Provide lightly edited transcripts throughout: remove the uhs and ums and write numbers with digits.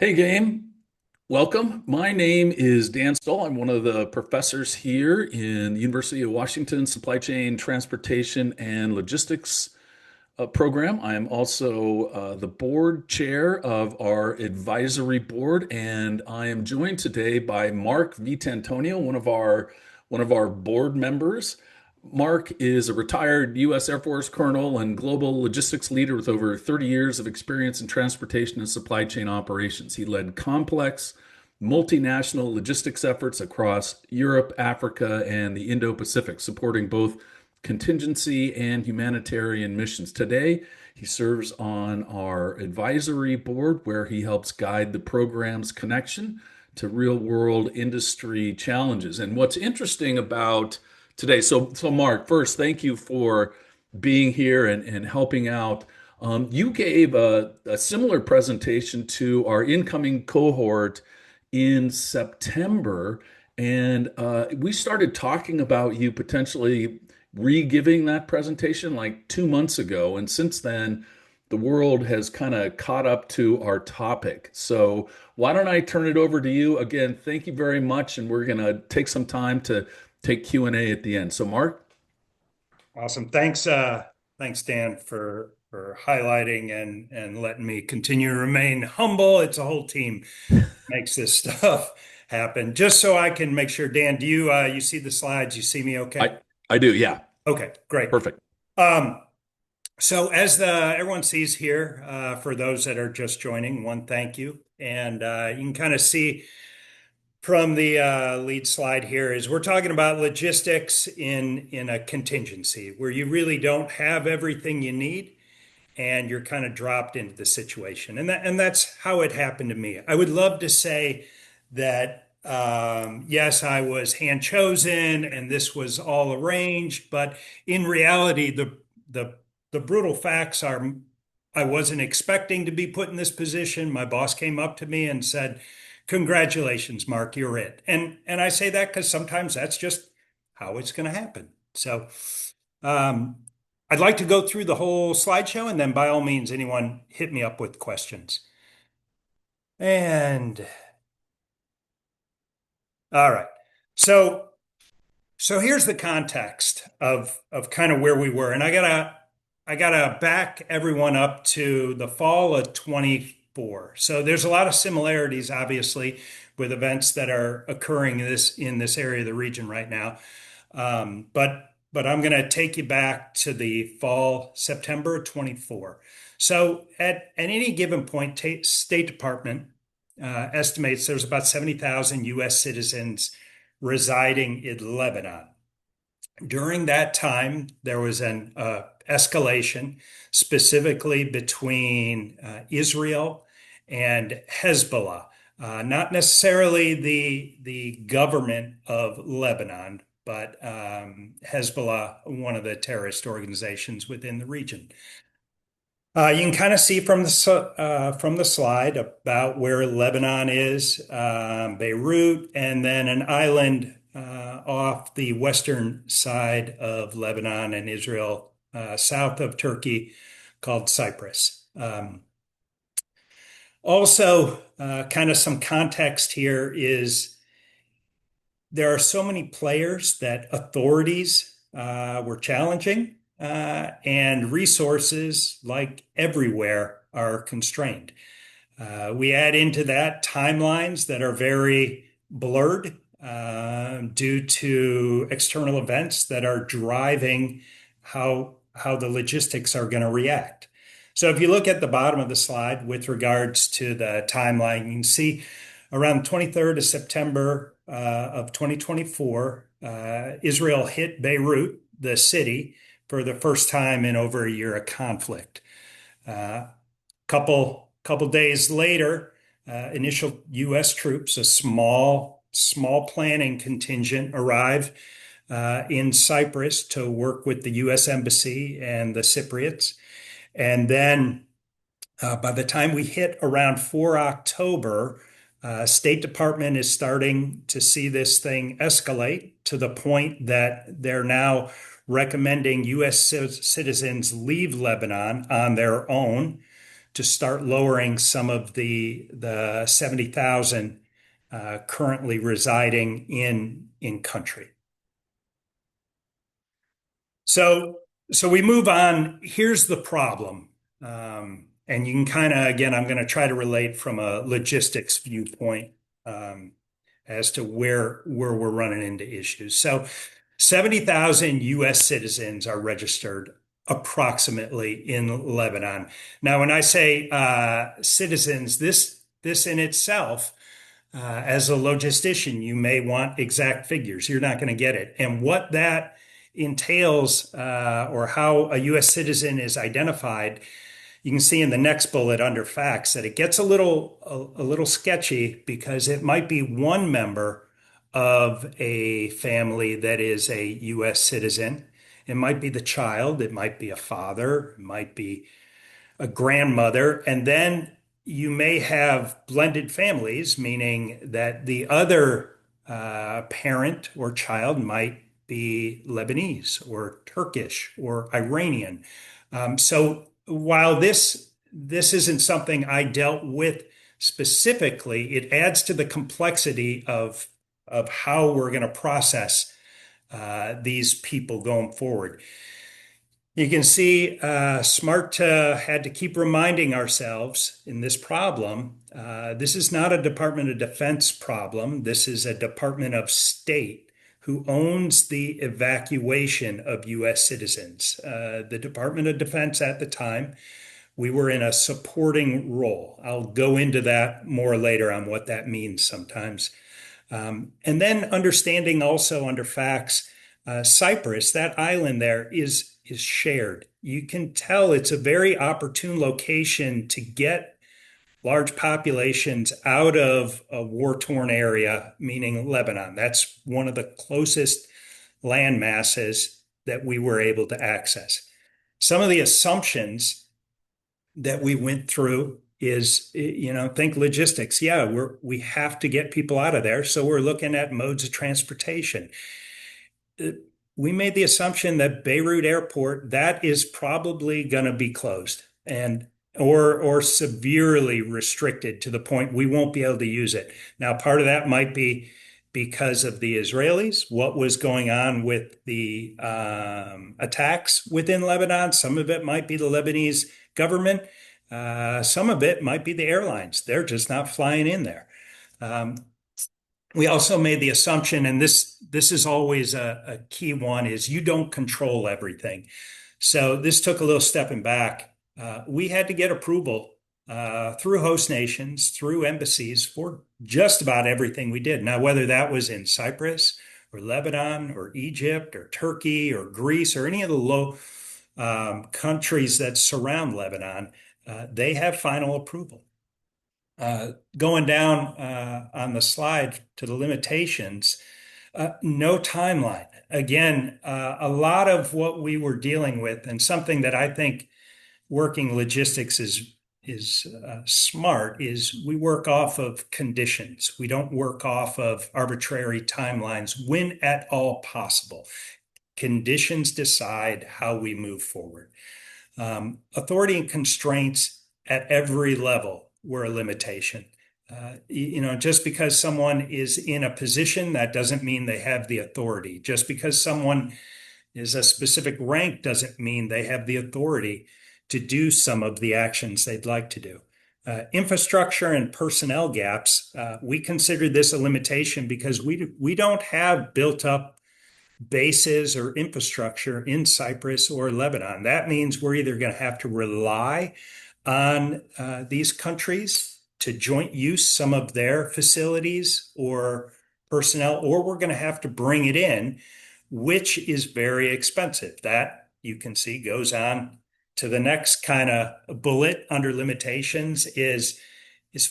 Hey, game. Welcome. My name is Dan Stoll. I'm one of the professors here in the University of Washington Supply Chain, Transportation, and Logistics program. I am also the board chair of our advisory board, and I am joined today by Mark Vitantonio, one of our board members. Mark is a retired U.S. Air Force colonel and global logistics leader with over 30 years of experience in transportation and supply chain operations. He led complex multinational logistics efforts across Europe, Africa, and the Indo-Pacific, supporting both contingency and humanitarian missions. Today, he serves on our advisory board where he helps guide the program's connection to real world industry challenges. And what's interesting about today, so Mark, first, thank you for being here and helping out. You gave a similar presentation to our incoming cohort in September, and we started talking about you potentially re-giving that presentation like 2 months ago. And since then, the world has kind of caught up to our topic. So why don't I turn it over to you again? Thank you very much. And we're going to take some time to take Q&A at the end. So Mark? Awesome. Thanks, Dan, for highlighting and letting me continue to remain humble. It's a whole team makes this stuff happen. Just so I can make sure, Dan, do you see the slides? You see me okay? I I do, yeah. Okay, great. Perfect. Um, so as the everyone sees here, for those that are just joining, one, thank you. And you can kind of see from the lead slide here is we're talking about logistics in a contingency where you really don't have everything you need and you're kind of dropped into the situation. And that's how it happened to me. I would love to say that yes, I was hand chosen and this was all arranged, but in reality, the brutal facts are I wasn't expecting to be put in this position. My boss came up to me and said, "Congratulations, Mark, you're it." And I say that because sometimes that's just how it's going to happen. So um, I'd like to go through the whole slideshow, and then by all means, anyone hit me up with questions. And all right. So so here's the context of kind of where we were. And I gotta back everyone up to the fall of 24. So there's a lot of similarities, obviously, with events that are occurring in this area of the region right now. But I'm going to take you back to the fall, September 24. So at any given point, State Department estimates there's about 70,000 U.S. citizens residing in Lebanon. During that time, there was an escalation specifically between Israel and Hezbollah. Not necessarily the government of Lebanon, but Hezbollah, one of the terrorist organizations within the region. You can kind of see from the slide about where Lebanon is, Beirut, and then an island off the western side of Lebanon and Israel, south of Turkey, called Cyprus. Also, kind of some context here is there are so many players that authorities were challenging, and resources, like everywhere, are constrained. We add into that timelines that are very blurred due to external events that are driving how the logistics are going to react. So if you look at the bottom of the slide with regards to the timeline, you can see around 23rd of September of 2024, Israel hit Beirut, the city, for the first time in over a year of conflict. Couple days later, initial U.S. troops, a small planning contingent, arrive in Cyprus to work with the U.S. Embassy and the Cypriots. And then by the time we hit around 4 October, State Department is starting to see this thing escalate to the point that they're now recommending U.S. citizens leave Lebanon on their own to start lowering some of the 70,000 currently residing in country. So so we move on. Here's the problem. And you can kind of, again, I'm going to try to relate from a logistics viewpoint um, as to where we're running into issues. So 70,000 US citizens are registered approximately in Lebanon. Now, when I say citizens, this in itself, as a logistician, you may want exact figures. You're not going to get it. And what that entails, or how a US citizen is identified, you can see in the next bullet under facts that it gets a little sketchy because it might be one member of a family that is a US citizen. It might be the child, it might be a father, it might be a grandmother, and then you may have blended families, meaning that the other parent or child might be Lebanese or Turkish or Iranian. So while this isn't something I dealt with specifically, it adds to the complexity of how we're going to process these people going forward. You can see SMART had to keep reminding ourselves in this problem. This is not a Department of Defense problem. This is a Department of State who owns the evacuation of U.S. citizens. The Department of Defense at the time, we were in a supporting role. I'll go into that more later on what that means sometimes. And then understanding also under facts, Cyprus, that island there is shared. You can tell it's a very opportune location to get large populations out of a war-torn area, meaning Lebanon. That's one of the closest land masses that we were able to access. Some of the assumptions that we went through is, think logistics. Yeah, we have to get people out of there. So we're looking at modes of transportation. We made the assumption that Beirut Airport, that is probably going to be closed and or severely restricted to the point we won't be able to use it. Now, part of that might be because of the Israelis, what was going on with the attacks within Lebanon. Some of it might be the Lebanese government. Some of it might be the airlines. They're just not flying in there. Um, we also made the assumption, and this is always a key one, is you don't control everything. So this took a little stepping back. We had to get approval through host nations, through embassies for just about everything we did. Now, whether that was in Cyprus or Lebanon or Egypt or Turkey or Greece or any of the low countries that surround Lebanon, they have final approval. Going down on the slide to the limitations, no timeline. Again, a lot of what we were dealing with, and something that I think working logistics is smart, is we work off of conditions. We don't work off of arbitrary timelines when at all possible. Conditions decide how we move forward. Authority and constraints at every level were a limitation. Just because someone is in a position, that doesn't mean they have the authority. Just because someone is a specific rank doesn't mean they have the authority to do some of the actions they'd like to do. Infrastructure and personnel gaps, we consider this a limitation because we don't have built up bases or infrastructure in Cyprus or Lebanon. That means we're either going to have to rely on these countries to joint use some of their facilities or personnel, or we're going to have to bring it in, which is very expensive. That you can see goes on to the next kind of bullet under limitations is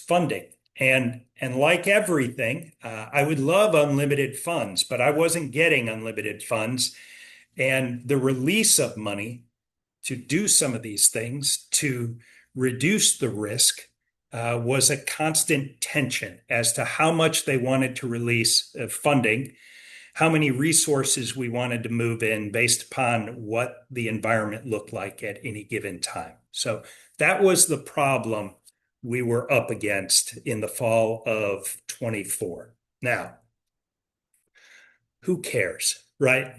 funding. And like everything, I would love unlimited funds, but I wasn't getting unlimited funds. And the release of money to do some of these things to reduce the risk was a constant tension as to how much they wanted to release funding, how many resources we wanted to move in based upon what the environment looked like at any given time. So that was the problem we were up against in the fall of 24. Now, who cares, right?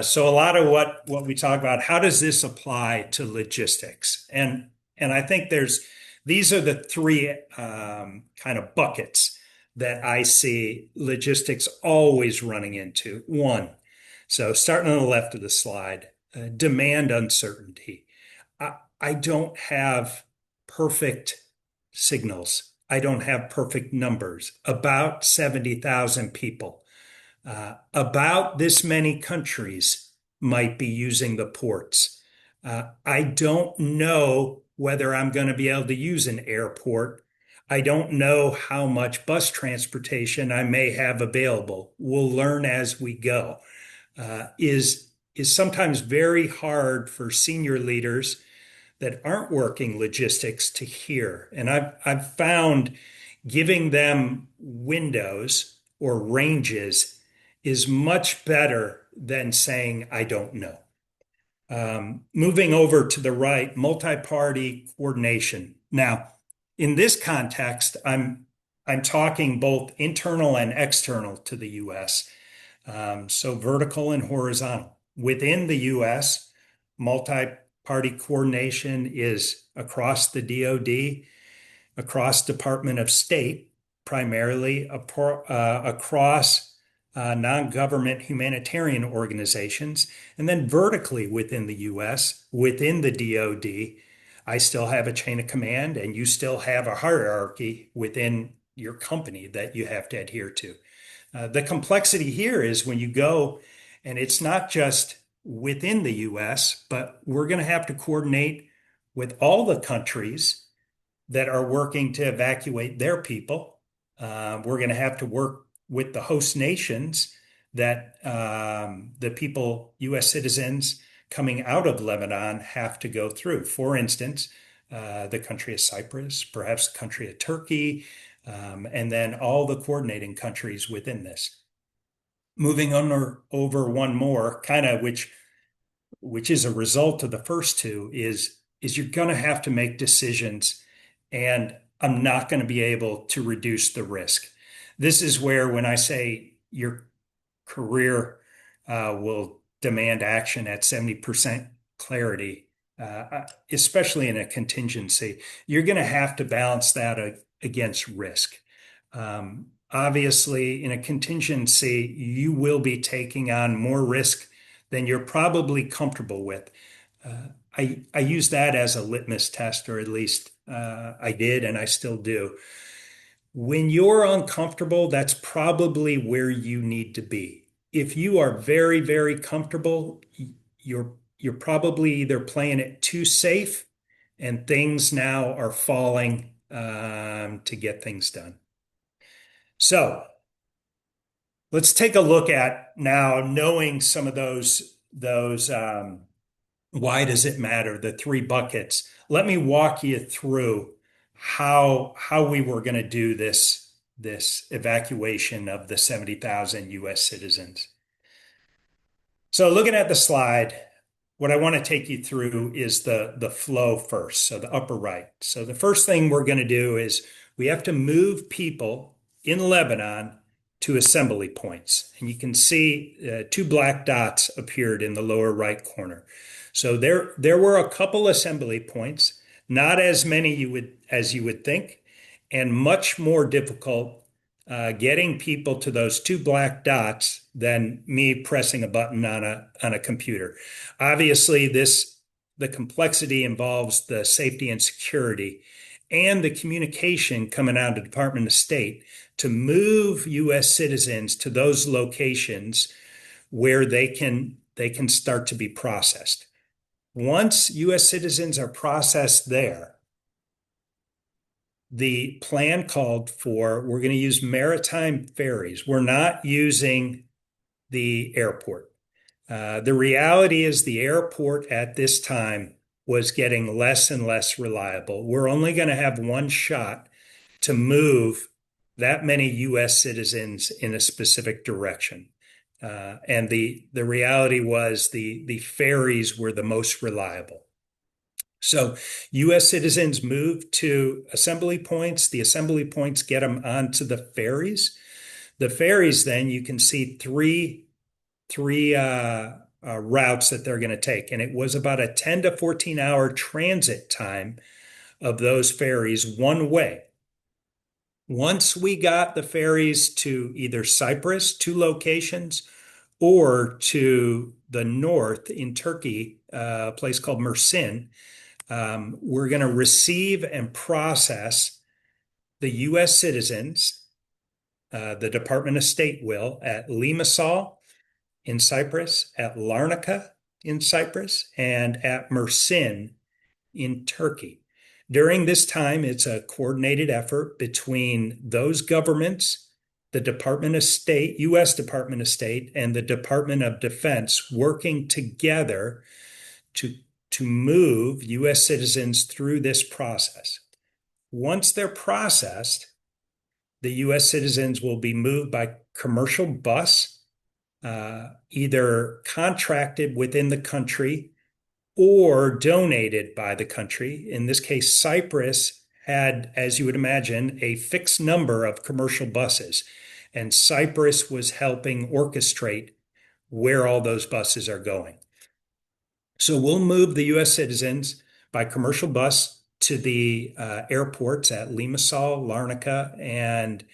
So a lot of what we talk about, how does this apply to logistics? And I think these are the three kind of buckets that I see logistics always running into. One, so starting on the left of the slide, demand uncertainty. I don't have perfect signals. I don't have perfect numbers. About 70,000 people. About this many countries might be using the ports. I don't know whether I'm going to be able to use an airport. I don't know how much bus transportation I may have available. We'll learn as we go. Is sometimes very hard for senior leaders that aren't working logistics to hear. And I've found giving them windows or ranges is much better than saying, I don't know. Moving over to the right, multi-party coordination. Now, in this context, I'm talking both internal and external to the U.S. So vertical and horizontal. Within the U.S., multi-party coordination is across the DoD, across Department of State, primarily across non-government humanitarian organizations, and then vertically within the U.S., within the DoD, I still have a chain of command, and you still have a hierarchy within your company that you have to adhere to. The complexity here is when you go, and it's not just within the U.S., but we're going to have to coordinate with all the countries that are working to evacuate their people. We're going to have to work with the host nations that the people, U.S. citizens coming out of Lebanon, have to go through. For instance, the country of Cyprus, perhaps the country of Turkey, and then all the coordinating countries within this. Moving on over one more, kind of which is a result of the first two, is you're going to have to make decisions, and I'm not going to be able to reduce the risk. This is where, when I say your career will demand action at 70% clarity, especially in a contingency, you're going to have to balance that against risk. Obviously, in a contingency, you will be taking on more risk than you're probably comfortable with. I use that as a litmus test, or at least I did, and I still do. When you're uncomfortable, that's probably where you need to be. If you are very, very comfortable, you're probably either playing it too safe, and things now are falling to get things done. So let's take a look at now, knowing some of those why does it matter, the three buckets. Let me walk you through how we were going to do this evacuation of the 70,000 U.S. citizens. So looking at the slide, what I want to take you through is the flow first, so the upper right. So the first thing we're going to do is we have to move people in Lebanon to assembly points. And you can see two black dots appeared in the lower right corner. So there were a couple assembly points, not as many as you would think, and much more difficult getting people to those two black dots than me pressing a button on a computer. Obviously, the complexity involves the safety and security and the communication coming out of the Department of State to move U.S. citizens to those locations where they can start to be processed. Once U.S. citizens are processed there, the plan called for, we're going to use maritime ferries. We're not using the airport. The reality is the airport at this time was getting less and less reliable. We're only going to have one shot to move that many U.S. citizens in a specific direction. And the reality was the ferries were the most reliable. So U.S. citizens move to assembly points. The assembly points get them onto the ferries. The ferries, then you can see three routes that they're going to take, and it was about a 10 to 14 hour transit time of those ferries one way. Once we got the ferries to either Cyprus, two locations, or to the north in Turkey, a place called Mersin, we're going to receive and process the U.S. citizens. The Department of State will at Limassol in Cyprus, at Larnaca in Cyprus, and at Mersin in Turkey. During this time, it's a coordinated effort between those governments, the Department of State, U.S. Department of State, and the Department of Defense working together to, to move U.S. citizens through this process. Once they're processed, the U.S. citizens will be moved by commercial bus, either contracted within the country or donated by the country. In this case, Cyprus had, as you would imagine, a fixed number of commercial buses, and Cyprus was helping orchestrate where all those buses are going. So we'll move the U.S. citizens by commercial bus to the airports at Limassol, Larnaca, and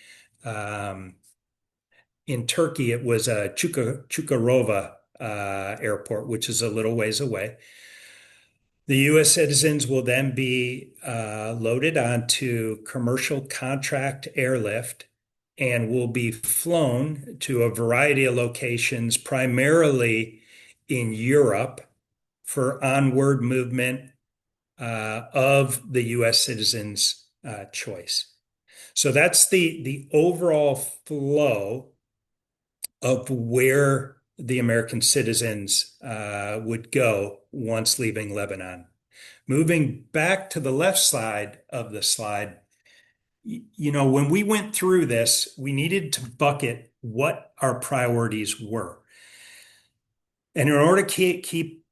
in Turkey, it was Çukurova airport, which is a little ways away. The U.S. citizens will then be loaded onto commercial contract airlift and will be flown to a variety of locations, primarily in Europe, for onward movement of the U.S. citizens' choice. So that's the overall flow of where the American citizens would go once leaving Lebanon. Moving back to the left side of the slide, when we went through this, we needed to bucket what our priorities were. And in order to keep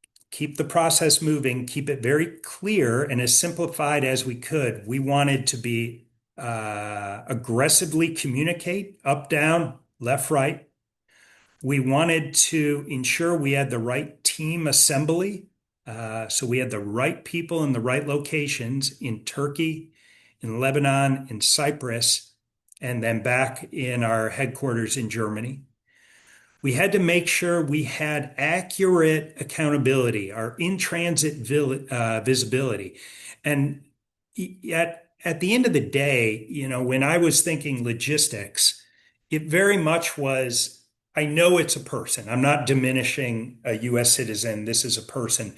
the process moving, keep it very clear and as simplified as we could, we wanted to be aggressively communicate up, down, left, right. We wanted to ensure we had the right team assembly. So we had the right people in the right locations in Turkey, in Lebanon, in Cyprus, and then back in our headquarters in Germany. We had to make sure we had accurate accountability, our in-transit visibility. And at the end of the day, when I was thinking logistics, it very much was, I know it's a person. I'm not diminishing a U.S. citizen. This is a person.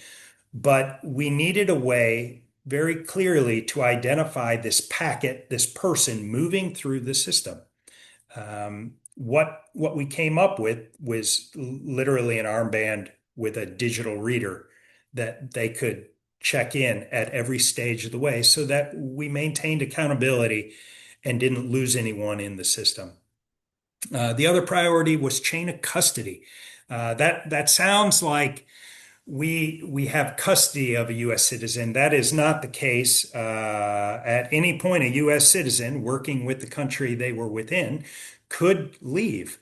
But we needed a way very clearly to identify this packet, this person moving through the system. What we came up with was literally an armband with a digital reader that they could check in at every stage of the way so that we maintained accountability and didn't lose anyone in the system. The other priority was chain of custody. That sounds like we have custody of a U.S. citizen. That is not the case. At any point, a U.S. citizen working with the country they were within could leave.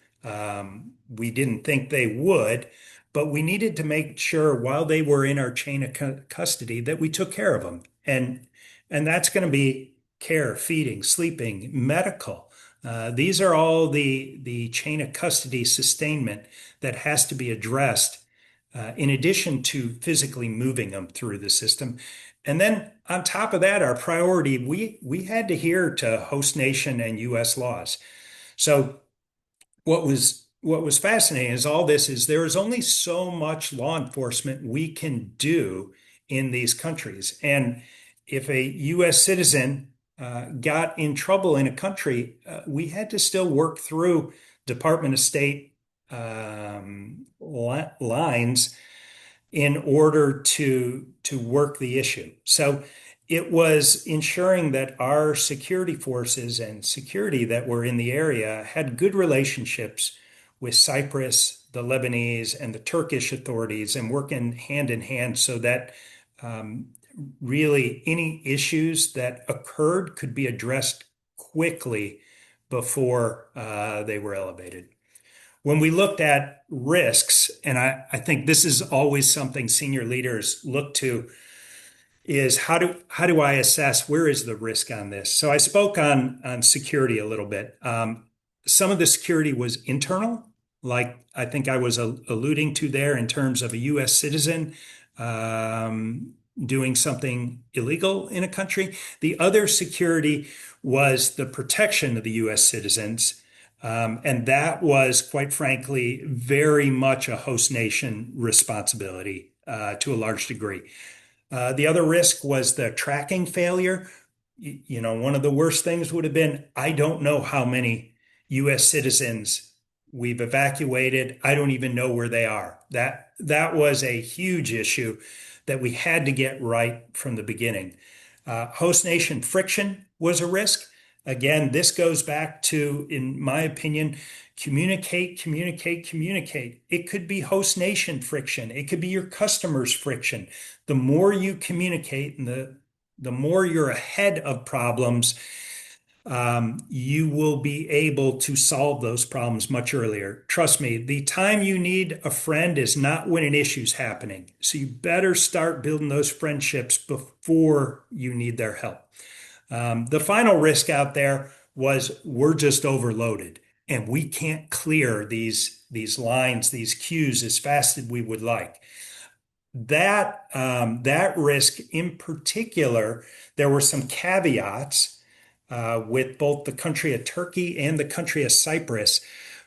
We didn't think they would, but we needed to make sure while they were in our chain of custody that we took care of them. And that's going to be care, feeding, sleeping, medical. These are all the chain of custody sustainment that has to be addressed in addition to physically moving them through the system. And then on top of that, our priority, we had to adhere to host nation and U.S. laws. So what was fascinating is all this is there is only so much law enforcement we can do in these countries. And if a U.S. citizen got in trouble in a country, we had to still work through Department of State lines in order to work the issue. So it was ensuring that our security forces and security that were in the area had good relationships with Cyprus, the Lebanese, and the Turkish authorities and working hand in hand so that um, really any issues that occurred could be addressed quickly before they were elevated. When we looked at risks, and I think this is always something senior leaders look to, is how do I assess where is the risk on this? So I spoke on security a little bit. Some of the security was internal, like I think I was alluding to there in terms of a U.S. citizen doing something illegal in a country. The other security was the protection of the U.S. citizens. And that was, quite frankly, very much a host nation responsibility to a large degree. The other risk was the tracking failure. One of the worst things would have been, I don't know how many U.S. citizens we've evacuated. I don't even know where they are. That was a huge issue that we had to get right from the beginning. Host nation friction was a risk. Again, this goes back to, in my opinion, communicate, communicate, communicate. It could be host nation friction. It could be your customers' friction. The more you communicate and the more you're ahead of problems, you will be able to solve those problems much earlier. Trust me, the time you need a friend is not when an issue's happening. So you better start building those friendships before you need their help. The final risk out there was we're just overloaded and we can't clear these lines, these queues as fast as we would like. That risk in particular, there were some caveats with both the country of Turkey and the country of Cyprus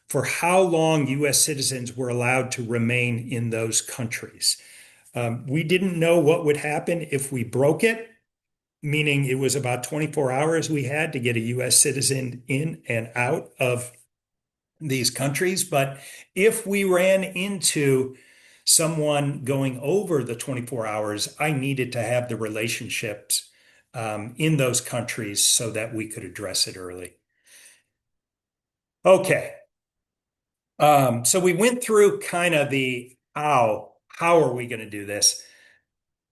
for how long U.S. citizens were allowed to remain in those countries. We didn't know what would happen if we broke it, meaning it was about 24 hours we had to get a U.S. citizen in and out of these countries. But if we ran into someone going over the 24 hours, I needed to have the relationships in those countries so that we could address it early. Okay. So we went through kind of the how are we going to do this?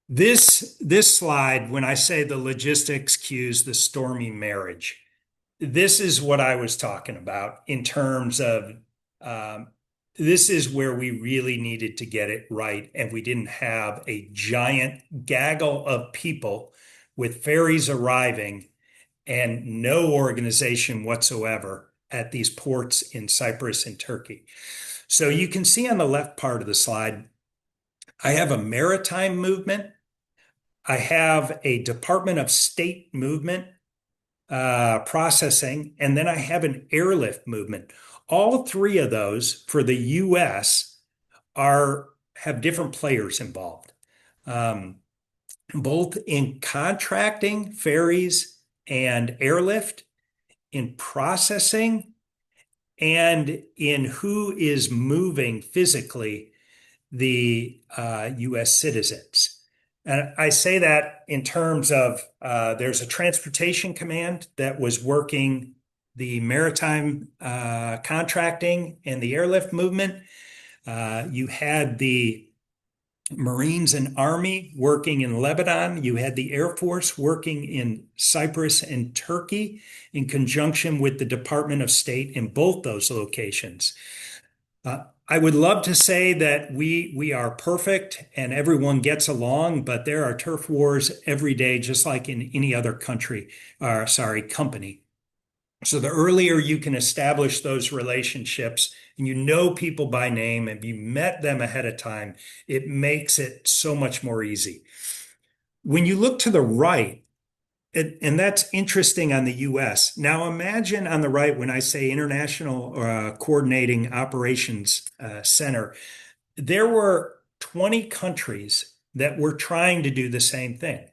This slide, when I say the logistics cues, the stormy marriage, this is what I was talking about in terms of um, this is where we really needed to get it right, and we didn't have a giant gaggle of people with ferries arriving and no organization whatsoever at these ports in Cyprus and Turkey. So you can see on the left part of the slide, I have a maritime movement. I have a Department of State movement processing, and then I have an airlift movement. All three of those for the U.S. are have different players involved, um, both in contracting ferries and airlift, in processing, and in who is moving physically the U.S. citizens. And I say that in terms of there's a transportation command that was working the maritime contracting and the airlift movement. You had the Marines and Army working in Lebanon. You had the Air Force working in Cyprus and Turkey in conjunction with the Department of State in both those locations. I would love to say that we are perfect and everyone gets along, but there are turf wars every day, just like in any other country, or sorry, company. So the earlier you can establish those relationships and you know people by name and you met them ahead of time, it makes it so much more easy. When you look to the right, and that's interesting on the US. Now imagine on the right when I say International Coordinating Operations Center, there were 20 countries that were trying to do the same thing.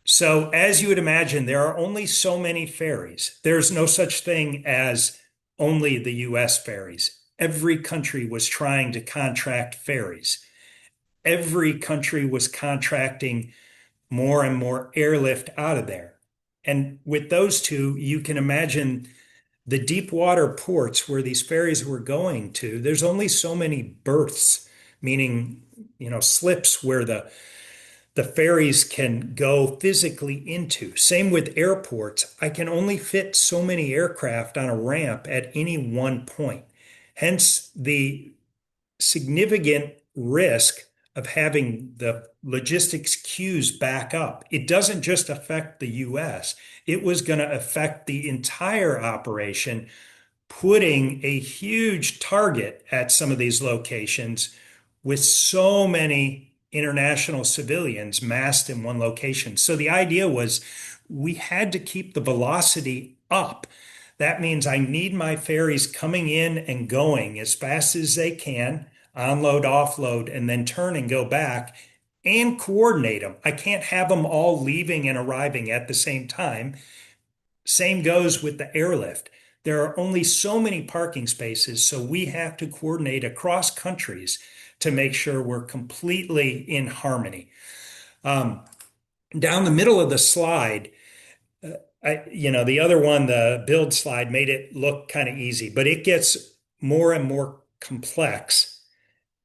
So, as you would imagine, there are only so many ferries. There's no such thing as only the US ferries. Every country was trying to contract ferries. Every country was contracting more and more airlift out of there. And with those two, you can imagine the deep water ports where these ferries were going to, there's only so many berths, meaning, slips where the ferries can go physically into. Same with airports. I can only fit so many aircraft on a ramp at any one point. Hence the significant risk of having the logistics queues back up. It doesn't just affect the US, it was going to affect the entire operation, putting a huge target at some of these locations with so many international civilians massed in one location. So the idea was we had to keep the velocity up. That means I need my ferries coming in and going as fast as they can, unload, offload, and then turn and go back and coordinate them. I can't have them all leaving and arriving at the same time. Same goes with the airlift. There are only so many parking spaces, so we have to coordinate across countries to make sure we're completely in harmony. Um, Down the middle of the slide, the other one, the build slide, made it look kind of easy, but it gets more and more complex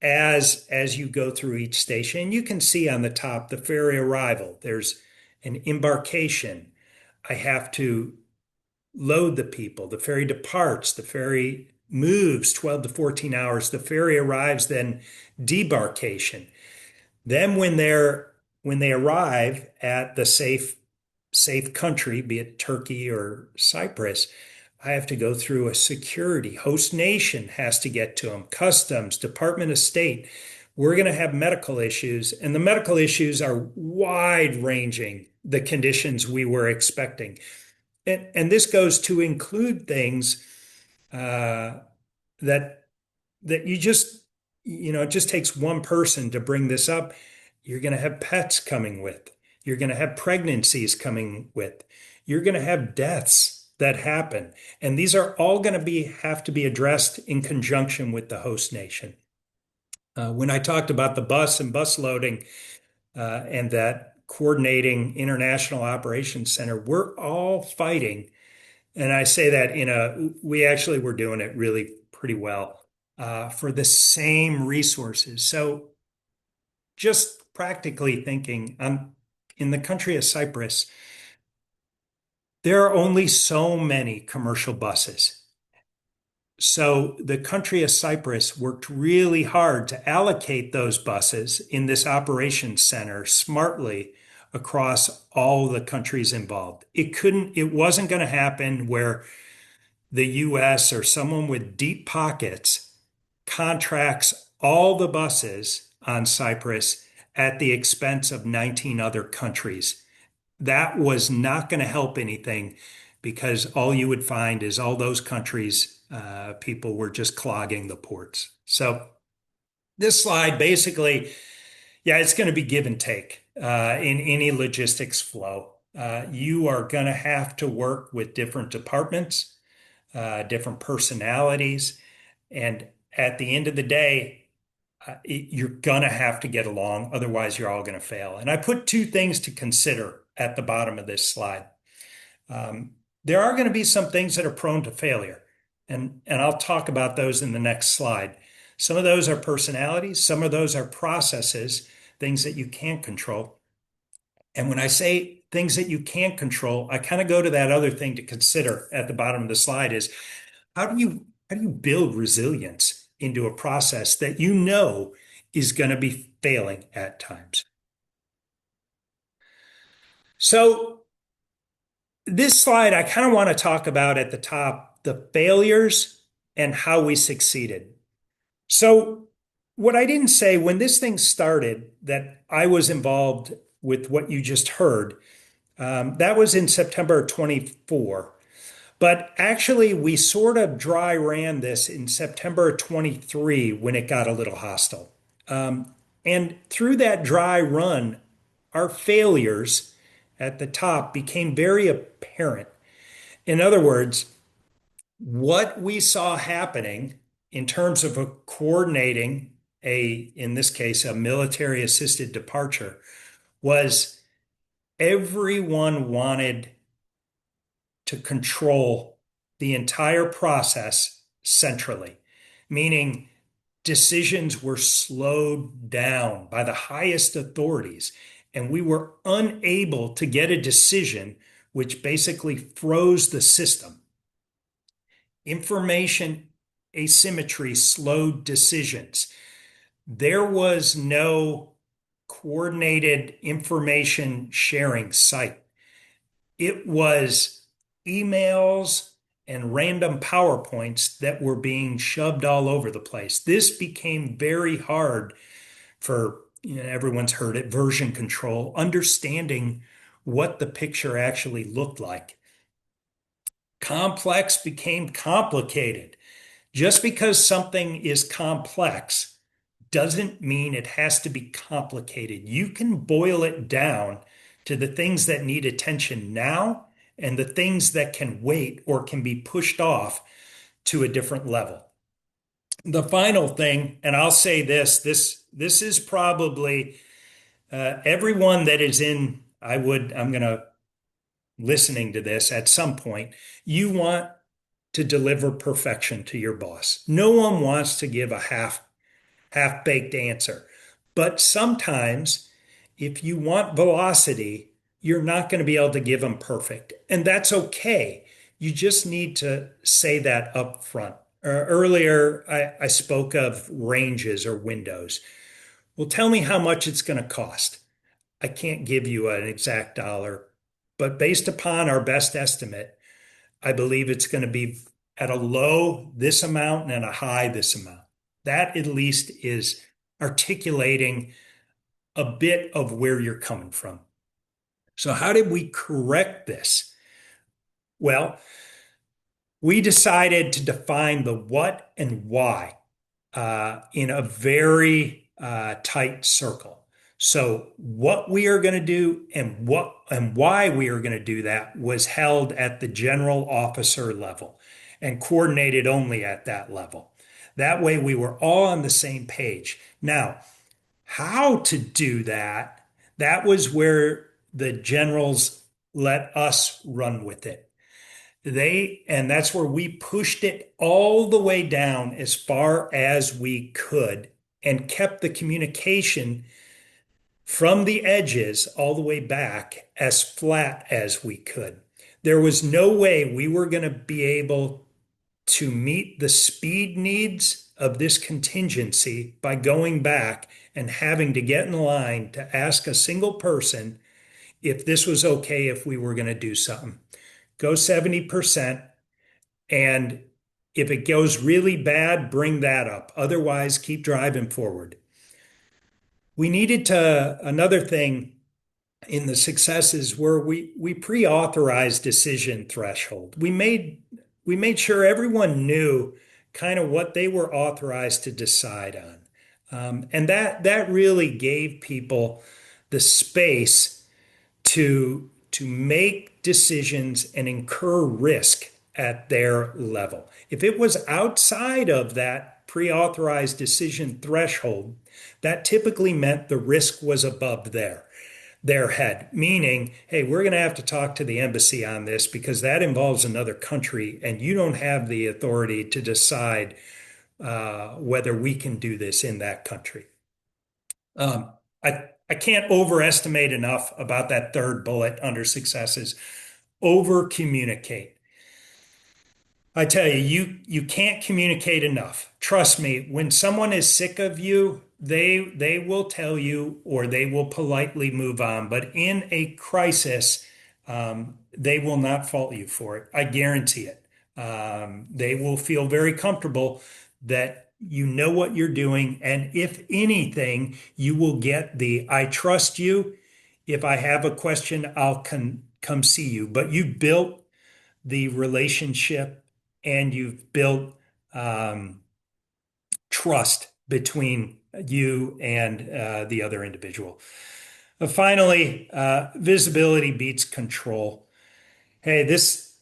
as you go through each station. You can see on the top the ferry arrival. There's an embarkation. I have to load the people. The ferry departs. The ferry moves 12 to 14 hours. The ferry arrives, then debarkation. Then when they arrive at the safe country, be it Turkey or Cyprus, I have to go through a security. Host nation has to get to them. Customs, Department of State. We're going to have medical issues, and the medical issues are wide ranging, the conditions we were expecting. And this goes to include things uh, that you just, it just takes one person to bring this up. You're going to have pets coming with. You're going to have pregnancies coming with. You're going to have deaths that happen. And these are all going to have to be addressed in conjunction with the host nation. When I talked about the bus and bus loading and that coordinating international operations center, we're all fighting. And I say that we actually were doing it really pretty well for the same resources. So just practically thinking, in the country of Cyprus, there are only so many commercial buses. So the country of Cyprus worked really hard to allocate those buses in this operations center smartly across all the countries involved. It wasn't going to happen where the US or someone with deep pockets contracts all the buses on Cyprus at the expense of 19 other countries. That was not going to help anything because all you would find is all those countries, people were just clogging the ports. So this slide basically, yeah, it's going to be give and take in any logistics flow. You are going to have to work with different departments, different personalities, and at the end of the day, you're going to have to get along. Otherwise, you're all going to fail. And I put two things to consider at the bottom of this slide. There are going to be some things that are prone to failure, and I'll talk about those in the next slide. Some of those are personalities, some of those are processes, things that you can't control. And when I say things that you can't control, I kind of go to that other thing to consider at the bottom of the slide is how do you build resilience into a process that you know is going to be failing at times? So this slide, I kind of want to talk about at the top the failures and how we succeeded. So, what I didn't say when this thing started, that I was involved with what you just heard, that was in September 24. But actually, we sort of dry ran this in September 23 when it got a little hostile. And through that dry run, our failures at the top became very apparent. In other words, what we saw happening in terms of coordinating in this case, a military assisted departure was everyone wanted to control the entire process centrally, meaning decisions were slowed down by the highest authorities, and we were unable to get a decision, which basically froze the system. Information asymmetry slowed decisions. There was no coordinated information sharing site. It was emails and random PowerPoints that were being shoved all over the place. This became very hard for, everyone's heard it, version control, understanding what the picture actually looked like. Complex became complicated. Just because something is complex doesn't mean it has to be complicated. You can boil it down to the things that need attention now and the things that can wait or can be pushed off to a different level. The final thing, and I'll say this is probably everyone that is in, I'm going to listening to this at some point, you want to deliver perfection to your boss. No one wants to give a half-baked answer. But sometimes if you want velocity, you're not going to be able to give them perfect. And that's okay. You just need to say that up front. Earlier, I spoke of ranges or windows. Well, tell me how much it's going to cost. I can't give you an exact dollar, but based upon our best estimate, I believe it's going to be at a low this amount and a high this amount. That at least is articulating a bit of where you're coming from. So, how did we correct this? Well, we decided to define the what and why in a very tight circle. So what we are going to do and what and why we are going to do that was held at the general officer level and coordinated only at that level. That way we were all on the same page. Now, how to do that, that was where the generals let us run with it. And that's where we pushed it all the way down as far as we could and kept the communication from the edges all the way back as flat as we could. There was no way we were going to be able to meet the speed needs of this contingency by going back and having to get in line to ask a single person if this was okay if we were going to do something. Go 70%. And if it goes really bad, bring that up. Otherwise, keep driving forward. We needed to, another thing in the successes where we pre-authorized decision threshold. We made sure everyone knew kind of what they were authorized to decide on. And that really gave people the space to make decisions and incur risk at their level. If it was outside of that pre-authorized decision threshold, that typically meant the risk was above their head, meaning, hey, we're going to have to talk to the embassy on this because that involves another country and you don't have the authority to decide whether we can do this in that country. I can't overestimate enough about that third bullet under successes. Over communicate. I tell you, you can't communicate enough. Trust me, when someone is sick of you, they will tell you or they will politely move on. But in a crisis, they will not fault you for it. I guarantee it. They will feel very comfortable that you know what you're doing. And if anything, you will get the I trust you. If I have a question, I'll come see you. But you built the relationship and you've built trust between you and the other individual. Finally, visibility beats control. Hey,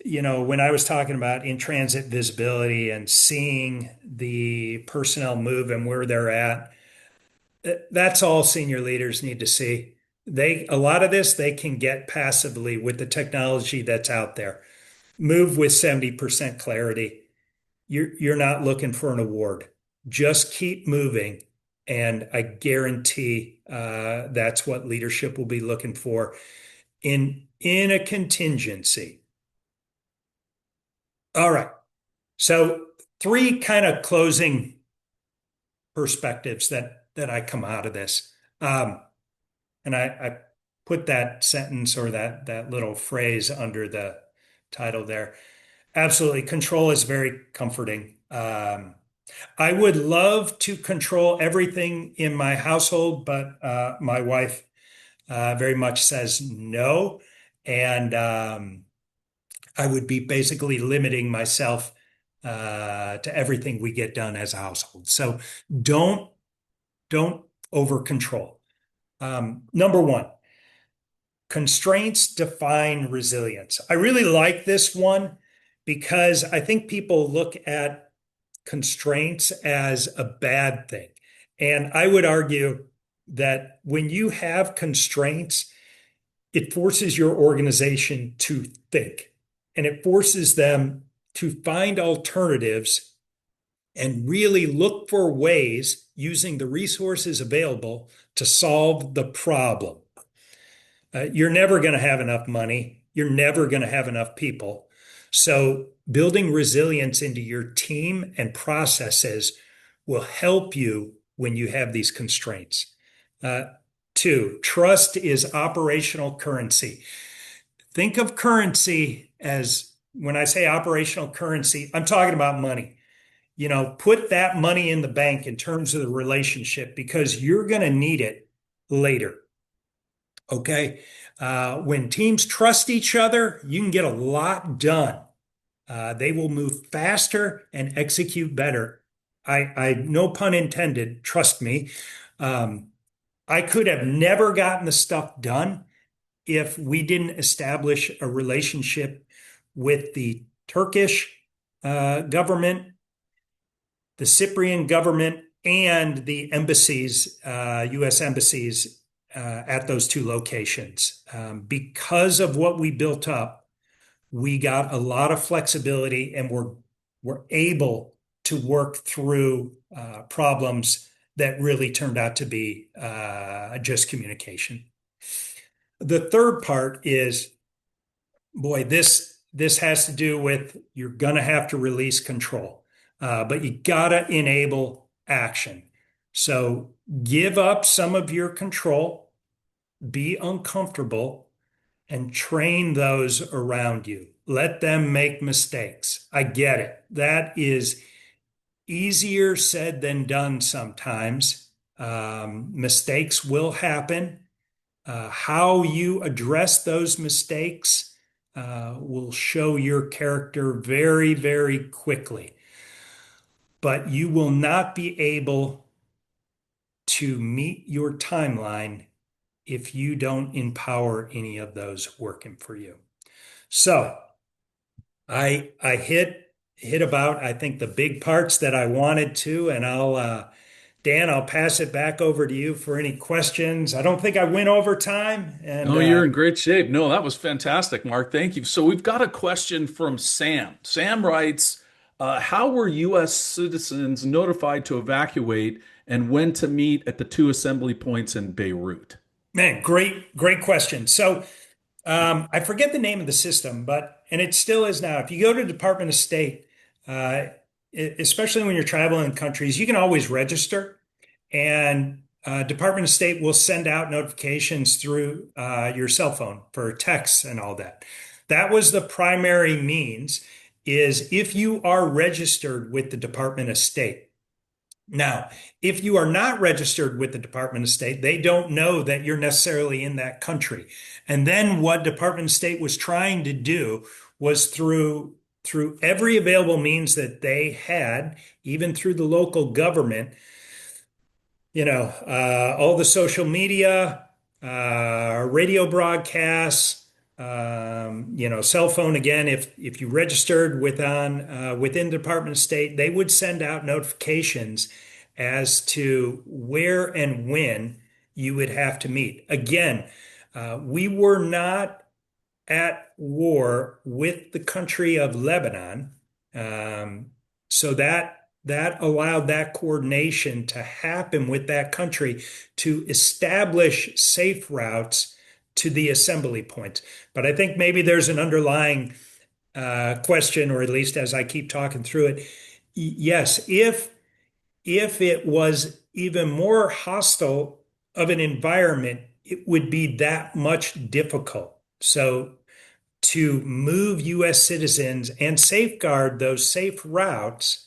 when I was talking about in-transit visibility and seeing the personnel move and where they're at, that's all senior leaders need to see. A lot of this they can get passively with the technology that's out there. move with 70% clarity. You're not looking for an award. Just keep moving. And I guarantee that's what leadership will be looking for in a contingency. All right. So three kind of closing perspectives that I come out of this. And I put that sentence or that little phrase under the title there. Absolutely. Control is very comforting. I would love to control everything in my household, but my wife very much says no. And I would be basically limiting myself to everything we get done as a household. So don't don't over control. Number one, constraints define resilience. I really like this one because I think people look at constraints as a bad thing. And I would argue that when you have constraints, it forces your organization to think and it forces them to find alternatives and really look for ways using the resources available to solve the problem. You're never going to have enough money. You're never going to have enough people. So, building resilience into your team and processes will help you when you have these constraints. Uh, Two, trust is operational currency. Think of currency as when I say operational currency, I'm talking about money. Put that money in the bank in terms of the relationship because you're going to need it later. Okay. When teams trust each other, you can get a lot done. They will move faster and execute better. No pun intended, trust me. Um, I could have never gotten the stuff done if we didn't establish a relationship with the Turkish government, the Cyprian government, and the embassies, U.S. embassies at those two locations. Because of what we built up, we got a lot of flexibility and we're able to work through problems that really turned out to be just communication. The third part is, boy, this has to do with you're going to have to release control, but you got to enable action. So give up some of your control, be uncomfortable, and train those around you. Let them make mistakes. I get it. That is easier said than done sometimes. Mistakes will happen. How you address those mistakes will show your character very, very quickly. But you will not be able to meet your timeline if you don't empower any of those working for you. So I hit about, I think, the big parts that I wanted to, and Dan, I'll pass it back over to you for any questions. I don't think I went over time, and Oh, you're in great shape. No, that was fantastic, Mark. Thank you. So we've got a question from Sam. Sam writes, how were U.S. citizens notified to evacuate and when to meet at the two assembly points in Beirut? man, great question. So I forget the name of the system, and it still is now. If you go to Department of State, uh, especially when you're traveling countries, you can always register, and Department of State will send out notifications through your cell phone for texts and all that. That was the primary means, is if you are registered with the Department of State. Now, if you are not registered with the Department of State, they don't know that you're necessarily in that country. And then what Department of State was trying to do was through every available means that they had, even through the local government, all the social media, radio broadcasts, cell phone again. If you registered within the Department of State, they would send out notifications as to where and when you would have to meet. Again, we were not at war with the country of Lebanon. Um, so that allowed that coordination to happen with that country to establish safe routes to the assembly points. But I think maybe there's an underlying question, or at least as I keep talking through it, yes, if it was even more hostile of an environment, it would be that much difficult. So to move U.S. citizens and safeguard those safe routes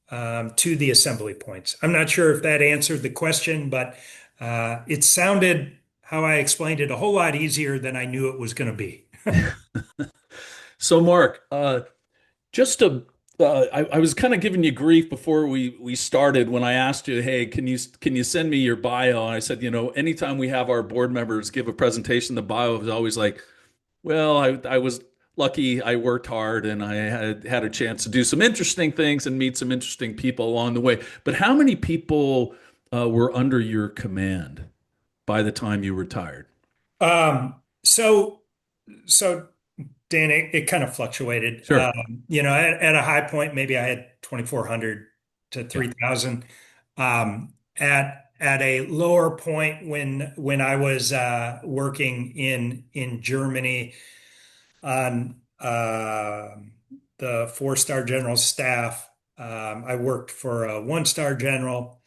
to the assembly points. I'm not sure if that answered the question, but it sounded how I explained it a whole lot easier than I knew it was going to be. So, Mark, just to I was kind of giving you grief before we started when I asked you, hey, can you send me your bio? And I said, anytime we have our board members give a presentation, the bio is always like, well, I was lucky, I worked hard, and I had a chance to do some interesting things and meet some interesting people along the way. But how many people were under your command by the time you retired? Um, so, so Dan, it kind of fluctuated. Sure. At a high point, maybe I had 2,400 to Yeah. 3,000. At a lower point, when I was working in Germany on the four-star general staff, I worked for a one-star general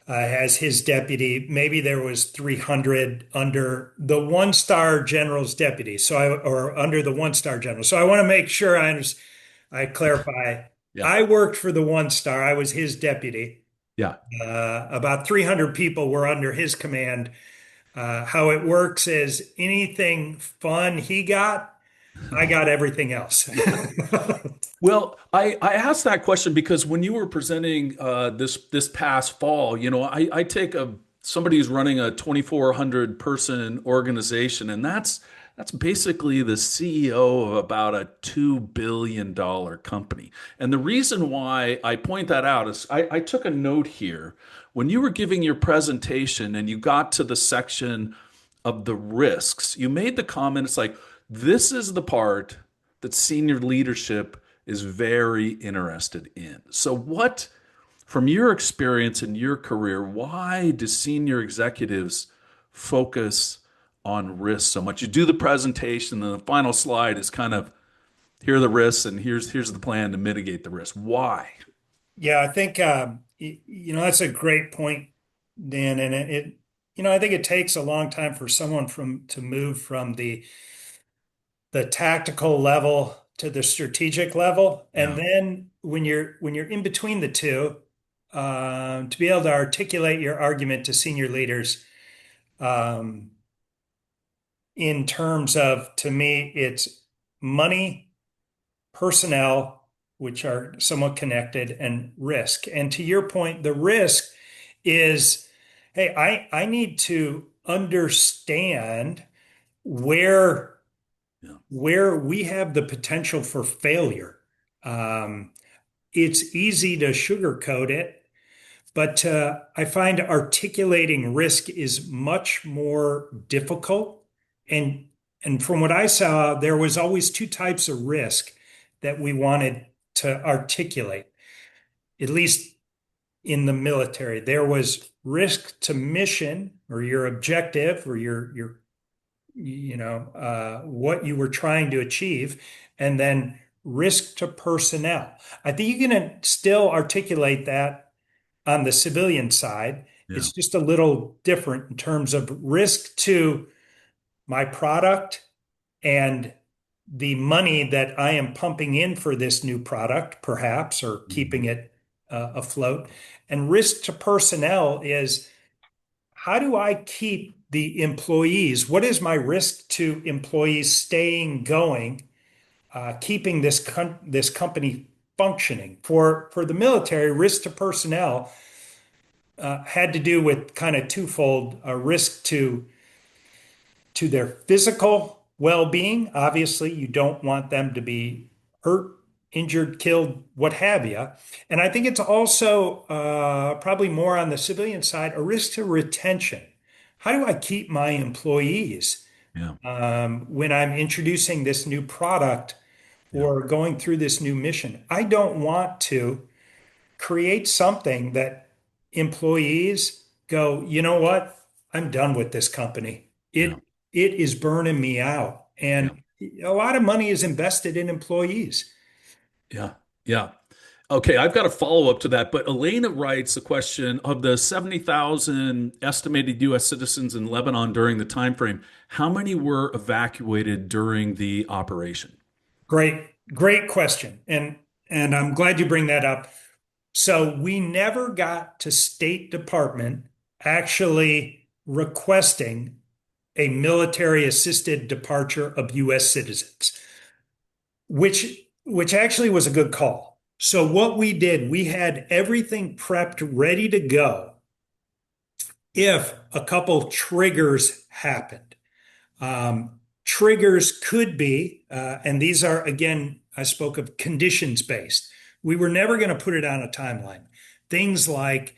as his deputy. Maybe there was 300 under the one-star general's deputy. Or under the one-star general. So I want to make sure I clarify. Yeah. I worked for the one-star. I was his deputy. Yeah. About 300 people were under his command. How it works is anything fun he got, I got everything else. Well, I asked that question because when you were presenting this past fall, I take somebody who's running a 2,400 person organization, and that's basically the CEO of about a $2 billion company. And the reason why I point that out is I took a note here. When you were giving your presentation and you got to the section of the risks, you made the comment, it's like, this is the part that senior leadership is very interested in. So, from your experience in your career, why do senior executives focus on risk so much? You do the presentation, and the final slide is kind of here are the risks, and here's the plan to mitigate the risk. Why? Yeah, I think that's a great point, Dan. And I think it takes a long time for someone to move from the tactical level to the strategic level, and Yeah. then when you're in between the two, to be able to articulate your argument to senior leaders, um, in terms of, to me, it's money, personnel, which are somewhat connected, and risk. And to your point, the risk is, hey, I need to understand where Yeah. where we have the potential for failure. Um, it's easy to sugarcoat it, but I find articulating risk is much more difficult. And from what I saw, there was always two types of risk that we wanted to articulate, at least in the military. There was risk to mission or your objective or your what you were trying to achieve, and then risk to personnel. I think you can still articulate that on the civilian side. Yeah. It's just a little different in terms of risk to my product and the money that I am pumping in for this new product, perhaps, or keeping Mhm. it afloat. And risk to personnel is, how do I keep the employees? What is my risk to employees staying going, keeping this company functioning? For the military, risk to personnel had to do with kind of twofold: a risk to their physical well-being. Obviously, you don't want them to be hurt, injured, killed, what have you. And I think it's also probably more on the civilian side, a risk to retention. How do I keep my employees? Yeah. when I'm introducing this new product Yeah. or going through this new mission. I don't want to create something that employees go, you know what? I'm done with this company. Yeah. It is burning me out. Yeah. And a lot of money is invested in employees. Yeah. Yeah. Okay, I've got a follow up to that. But Elena writes the question of the 70,000 estimated U.S. citizens in Lebanon during the time frame, how many were evacuated during the operation? Great question. And I'm glad you bring that up. So we never got to State Department actually requesting a military assisted departure of US citizens, which actually was a good call. So what we did, we had everything prepped ready to go if a couple triggers happened. Triggers could be, and these are, again, I spoke of conditions based. We were never going to put it on a timeline. Things like,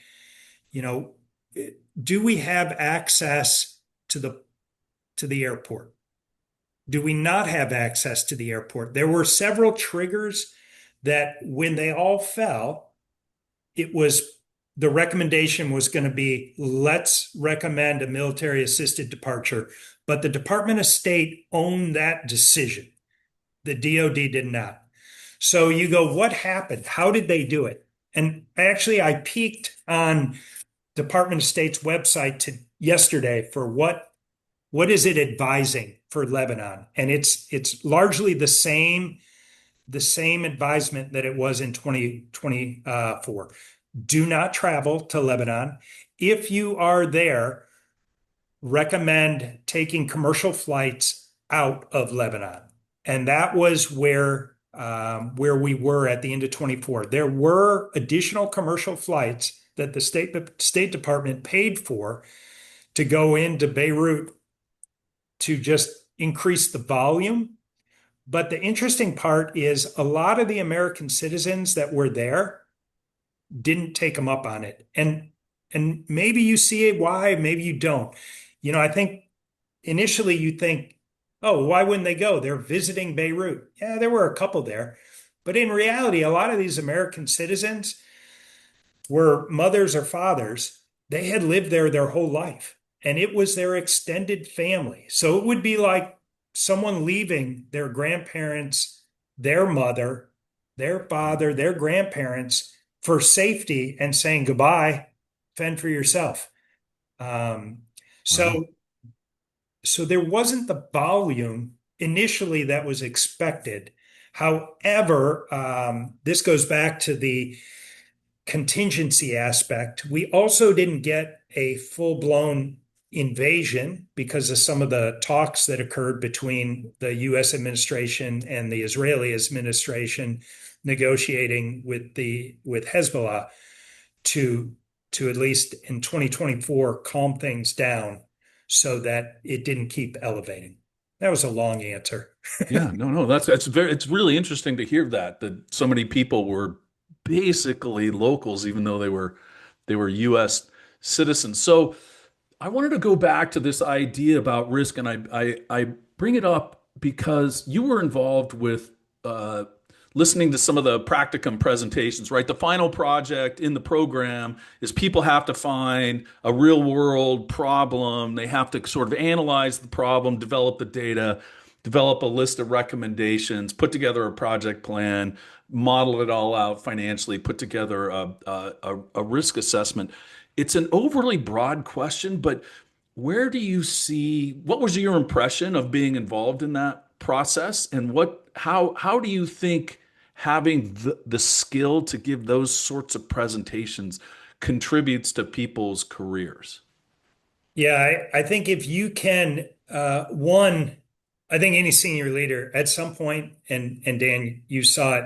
you know, do we have access to the airport? Do we not have access to the airport? There were several triggers that when they all fell, it was the recommendation was going to be let's recommend a military assisted departure. But the Department of State owned that decision. The DOD did not. So you go, what happened? How did they do it? And actually, I peeked on Department of State's website yesterday for what is it advising for Lebanon, and it's largely the same advisement that it was in 2024. Do not travel to Lebanon. If you are there, recommend taking commercial flights out of Lebanon. And that was where we were at the end of 24. There were additional commercial flights that the State Department paid for to go into Beirut to just increase the volume. But the interesting part is a lot of the American citizens that were there didn't take them up on it. And maybe you see why, maybe you don't. I think initially you think, oh, why wouldn't they go? They're visiting Beirut. Yeah, there were a couple there. But in reality, a lot of these American citizens were mothers or fathers. They had lived there their whole life, and it was their extended family. So it would be like someone leaving their grandparents, their mother, their father, their grandparents for safety and saying goodbye, fend for yourself. Um, Wow. so so there wasn't the volume initially that was expected. However, this goes back to the contingency aspect. We also didn't get a full-blown invasion because of some of the talks that occurred between the US administration and the Israeli administration negotiating with Hezbollah to at least in 2024 calm things down so that it didn't keep elevating. That was a long answer. Yeah, no, no, it's really interesting to hear that so many people were basically locals, even though they were U.S. citizens. So I wanted to go back to this idea about risk, and I bring it up because you were involved with listening to some of the practicum presentations, right? The final project in the program is people have to find a real world problem. They have to sort of analyze the problem, develop the data, develop a list of recommendations, put together a project plan, model it all out financially, put together a risk assessment. It's an overly broad question, but where do you see, what was your impression of being involved in that process? And how do you think having the skill to give those sorts of presentations contributes to people's careers? Yeah, I think if you can, I think any senior leader at some point, and Dan, you saw it,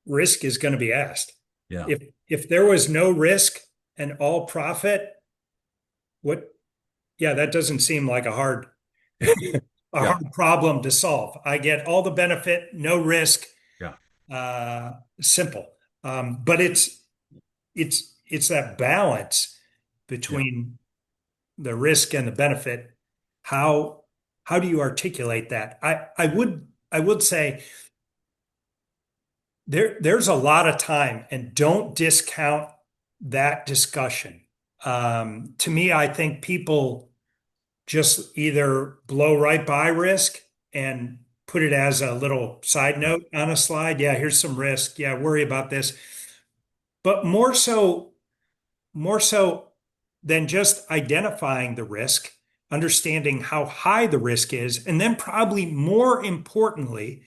risk is going to be asked. Yeah. If there was no risk and all profit, what? Yeah, that doesn't seem like Yeah. a Yeah. hard problem to solve. I get all the benefit, no risk, Yeah. simple. But it's that balance Yeah. between the risk and the benefit. How? how do you articulate that? I would say there's a lot of time, and don't discount that discussion. To me, I think people just either blow right by risk and put it as a little side Yeah, note on a slide. Yeah, here's some risk. Yeah, worry about this. But more so than just identifying the risk, understanding how high the risk is, and then probably more importantly,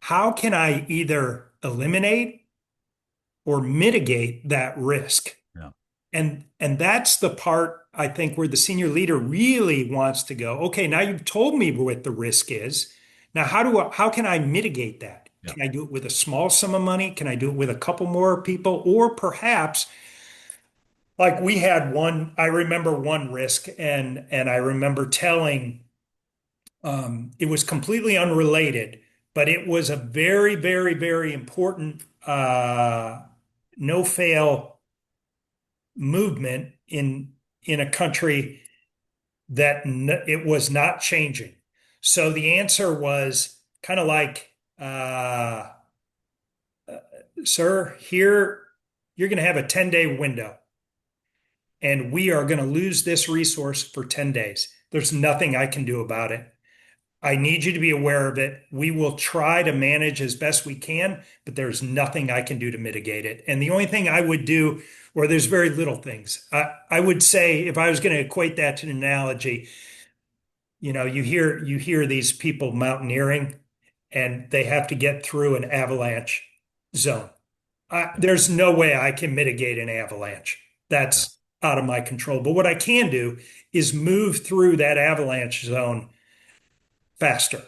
how can I either eliminate or mitigate that risk? yeah, And that's the part I think where the senior leader really wants to go, okay, now you've told me what the risk is. Now how can I mitigate that? yeah, Can I do it with a small sum of money? Can I do it with a couple more people? Or perhaps like we had one, I remember one risk and I remember telling it was completely unrelated, but it was a very, very, very important no fail movement in a country that it was not changing. So the answer was kind of like, sir, here you're going to have a 10-day window, and we are going to lose this resource for 10 days. There's nothing I can do about it. I need you to be aware of it. We will try to manage as best we can, but there's nothing I can do to mitigate it. And the only thing I would do, or there's very little things, I would say if I was going to equate that to an analogy, you hear these people mountaineering and they have to get through an avalanche zone. yeah, There's no way I can mitigate an avalanche. yeah, That's out of my control. But what I can do is move through that avalanche zone faster.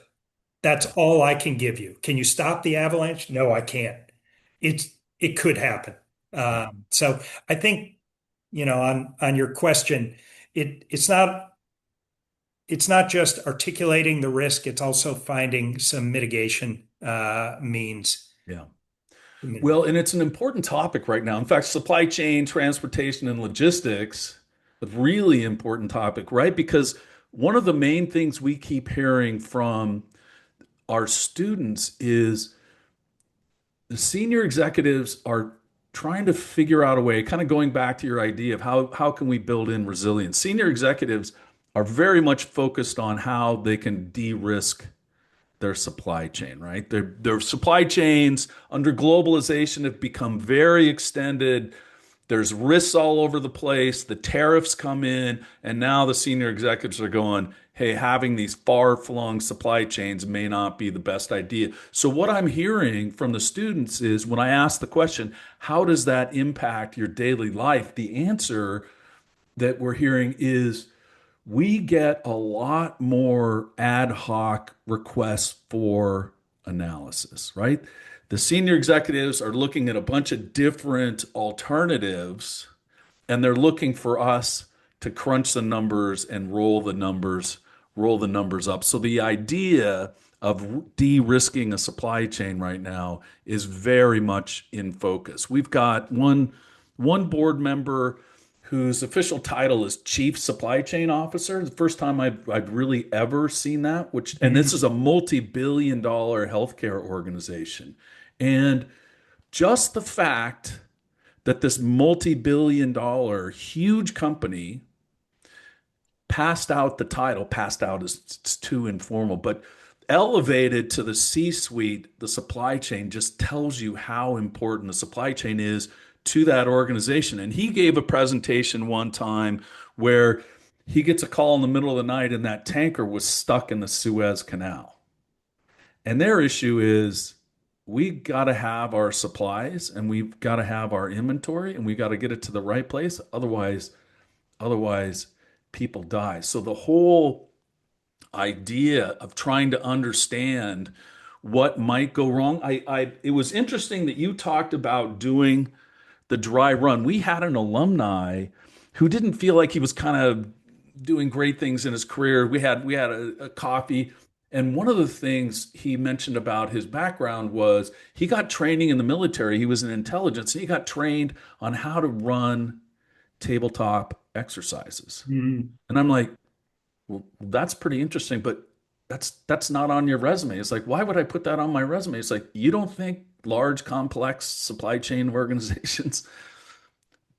That's yeah, all I can give you. Can you stop the avalanche? No, I can't. It's it could happen. yeah. So I think on your question, it's not just articulating the risk. It's also finding some mitigation means Yeah. to mitigate. Well, and it's an important topic right now. In fact, supply chain, transportation, and logistics, a really important topic, right? Because one of the main things we keep hearing from our students is the senior executives are trying to figure out a way, kind of going back to your idea of how can we build in resilience. Senior executives are very much focused on how they can de-risk their supply chain, right? Their supply chains under globalization have become very extended. There's risks all over the place. The tariffs come in, and now the senior executives are going, hey, having these far-flung supply chains may not be the best idea. So, what I'm hearing from the students is when I ask the question, how does that impact your daily life? The answer that we're hearing is we get a lot more ad hoc requests for analysis, right? The senior executives are looking at a bunch of different alternatives and they're looking for us to crunch the numbers and roll the numbers up. So the idea of de-risking a supply chain right now is very much in focus. We've got one board member whose official title is Chief Supply Chain Officer. The first time I've really ever seen that, and this is a multi-billion dollar healthcare organization. And just the fact that this multi-billion dollar huge company passed out is it's too informal, but elevated to the C-suite, the supply chain just tells you how important the supply chain is to that organization. And he gave a presentation one time where he gets a call in the middle of the night and that tanker was stuck in the Suez Canal. And their issue is we got to have our supplies and we've got to have our inventory and we got to get it to the right place. Otherwise, people die. So the whole idea of trying to understand what might go wrong, it was interesting that you talked about doing the dry run. We had an alumni who didn't feel like he was kind of doing great things in his career. We had a coffee, and one of the things he mentioned about his background was he got training in the military. He was in intelligence, and he got trained on how to run tabletop exercises. Mhm. And I'm like, Well, that's pretty interesting, but that's not on your resume. It's like, why would I put that on my resume? It's like, you don't think large, complex supply chain organizations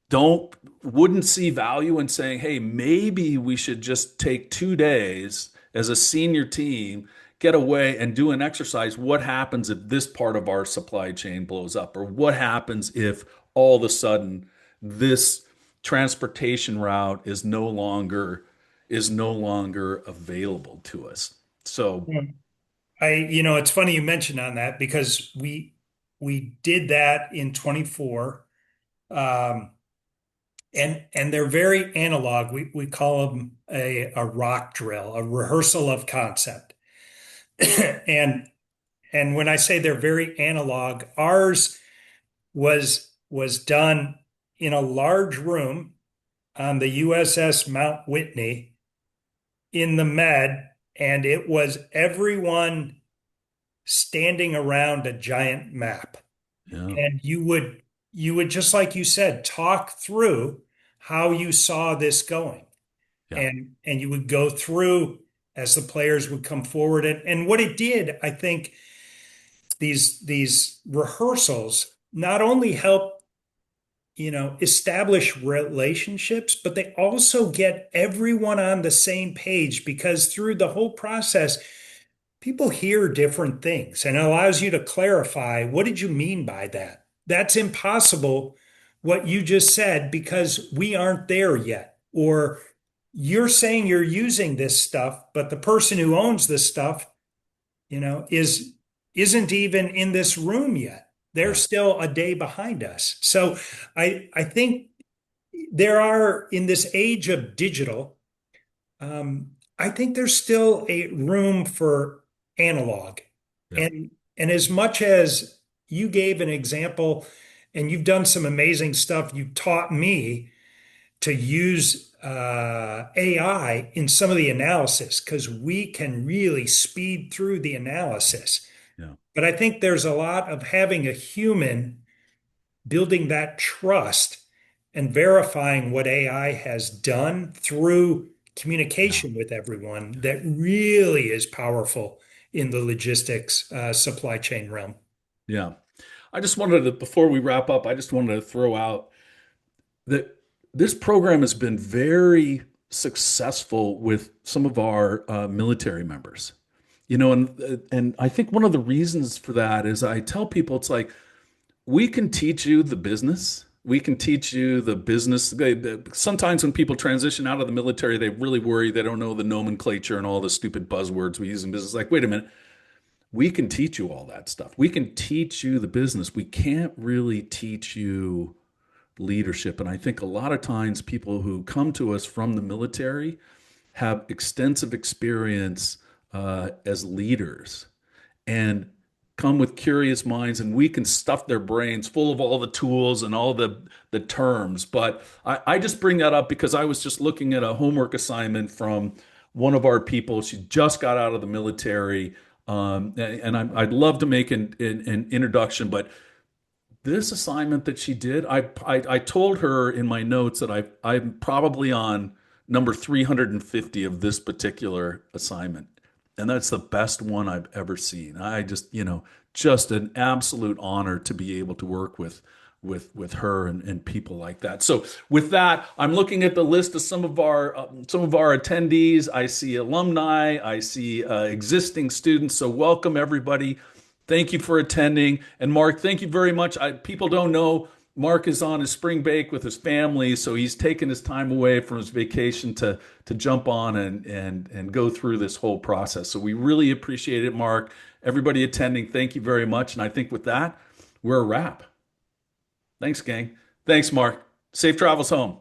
don't wouldn't see value in saying, hey, maybe we should just take 2 days as a senior team, get away and do an exercise. What happens if this part of our supply chain blows up? Or what happens if all of a sudden this transportation route is no longer available to us? So Yeah. It's funny you mentioned on that because we did that in 24. Um, and they're very analog. We call them a rock drill, a rehearsal of concept. And and when I say they're very analog, ours was done in a large room on the USS Mount Whitney in the Med, and it was everyone standing around a giant map. yeah, And you would just like you said, talk through how you saw this going. yeah, And you would go through as the players would come forward. And what it did, I think, these rehearsals not only help, establish relationships, but they also get everyone on the same page because through the whole process, people hear different things and it allows you to clarify what did you mean by that? That's impossible, what you just said, because we aren't there yet. Or you're saying you're using this stuff, but the person who owns this stuff, isn't even in this room yet. They're yeah, still a day behind us. So I think there are in this age of digital, I think there's still a room for analog. yeah, And as much as you gave an example and you've done some amazing stuff, you taught me to use AI in some of the analysis because we can really speed through the analysis. yeah, But I think there's a lot of having a human building that trust and verifying what AI has done through yeah. communication with everyone that really is powerful in the logistics supply chain realm. Yeah. I just wanted to, before we wrap up, I just wanted to throw out that this program has been very successful with some of our military members. And I think one of the reasons for that is I tell people it's like we can teach you the business. We can teach you the business. Sometimes when people transition out of the military, they really worry they don't know the nomenclature and all the stupid buzzwords we use in business. Like, wait a minute, we can teach you all that stuff. We can teach you the business. We can't really teach you leadership. And I think a lot of times people who come to us from the military have extensive experience as leaders and come with curious minds, and we can stuff their brains full of all the tools and all the terms. But I just bring that up because I was just looking at a homework assignment from one of our people. She just got out of the military. And I'd love to make an introduction, but this assignment that she did, I told her in my notes that I'm probably on number 350 of this particular assignment. And that's the best one I've ever seen. I just, just an absolute honor to be able to work with her and people like that. So with that, I'm looking at the list of some of our attendees. I see alumni, I see existing students. So welcome everybody. Thank you for attending. And Mark, thank you very much. People don't know Mark is on his spring break with his family, so he's taken his time away from his vacation to jump on and go through this whole process. So we really appreciate it, Mark. Everybody attending, thank you very much. And I think with that, we're a wrap. Thanks, gang. Thanks, Mark. Safe travels home.